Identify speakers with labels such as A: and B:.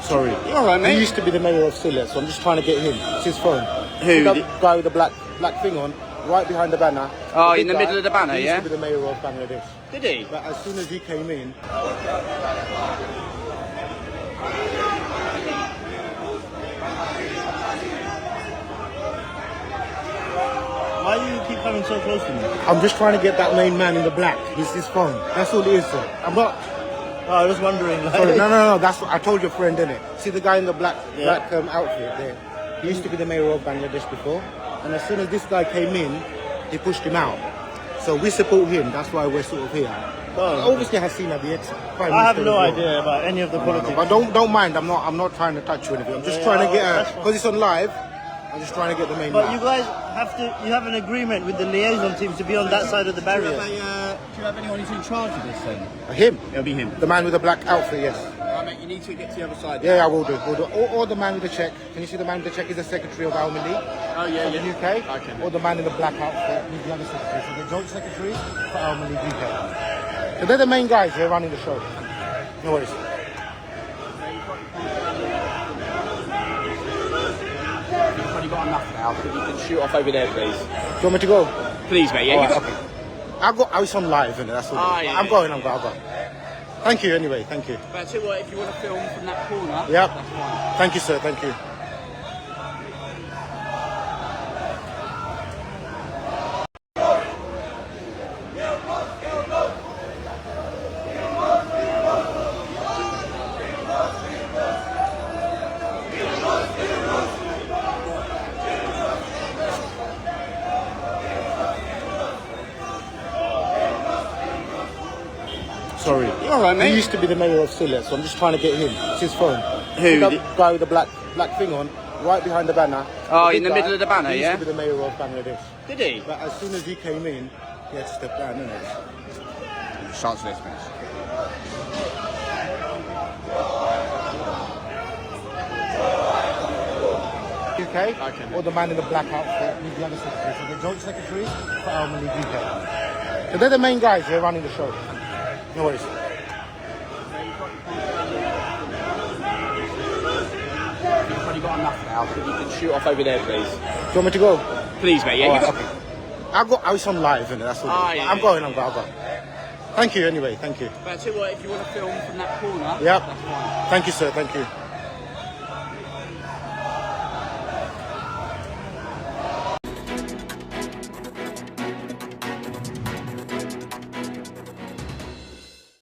A: Sorry.
B: You all right, mate?
A: He used to be the mayor of Sylhet, so I'm just trying to get him. It's his phone.
B: Who?
A: The guy with the black thing on, right behind the banner.
B: Oh,
A: big
B: in the
A: guy,
B: middle of the banner,
A: he
B: yeah?
A: used to be the mayor of Bangladesh.
B: Did he?
A: But as soon as he came in...
C: Why do you keep coming so close to me?
A: I'm just trying to get that main man in the black. It's his phone. That's all it is, sir. I'm not...
C: Oh, I was wondering. Like,
A: Sorry, no. That's what I told your friend, didn't it? See the guy in the black
C: Yeah.
A: outfit there? He used to be the mayor of Bangladesh before. And as soon as this guy came in, he pushed him out. So we support him. That's why we're sort of here.
C: Oh.
A: Obviously, Hasina, the ex-prime
C: I have
A: minister
C: no
A: as well.
C: idea about any of the politics.
A: But don't mind. I'm not trying to touch you or anything. I'm just trying to get because it's on live. I'm just trying to get the main
C: But
A: man.
C: you guys you have an agreement with the liaison team to be on that side of the barrier.
B: Do you have anyone who's in charge of this then?
A: Him,
B: It'll be him.
A: the man with the black outfit. Yes.
B: Mate, you need to get to the other side.
A: Yeah, I will do. Or the man with the check. Can you see the man with the check is the secretary of Alma League?
B: Oh, yeah,
A: The UK.
B: Okay.
A: Or the man in the black outfit, he's the other secretary. So the joint secretary for Alma League UK. So they're the main guys here running the show. No worries.
B: You've probably got enough now. If you can shoot off over there, please.
A: Do you want me to go?
B: Please, mate. Yeah,
A: All
B: you
A: right,
B: got...
A: okay. I'll go. It's on live, isn't it? That's all.
B: Ah, yeah,
A: I'm
B: yeah,
A: going.
B: yeah.
A: I'll go. Thank you anyway. Thank you.
B: But I tell you what, if you want to film from that corner,
A: Yep.
B: that's fine.
A: Thank you, sir. Thank you. Sorry.
B: You all right, mate?
A: He used to be the mayor of Sylhet, so I'm just trying to get him. It's his phone.
B: Who?
A: The guy with the black thing on, right behind the banner.
B: Oh,
A: big
B: in the middle of the banner,
A: he
B: yeah?
A: used to be the mayor of Bangladesh.
B: Did he?
A: But as soon as he came in, he had to step down, didn't he?
B: Shots this, please.
A: UK,
B: Okay.
A: or the man in the black outfit, he's the other secretary. So the joint secretary for Alma League UK. So they're the main guys here running the show. No worries.
B: You've probably got enough now. If you can shoot off over there, please.
A: Do you want me to go?
B: Please, mate. Yeah,
A: All
B: you
A: right,
B: got...
A: okay. I'll go. It's on live, isn't it? That's all.
B: Ah, yeah,
A: I'm
B: yeah,
A: going. I'll go. Thank you anyway. Thank you.
B: But I tell you what, if you want to film from that corner,
A: Yep.
B: that's fine.
A: Thank you, sir. Thank you.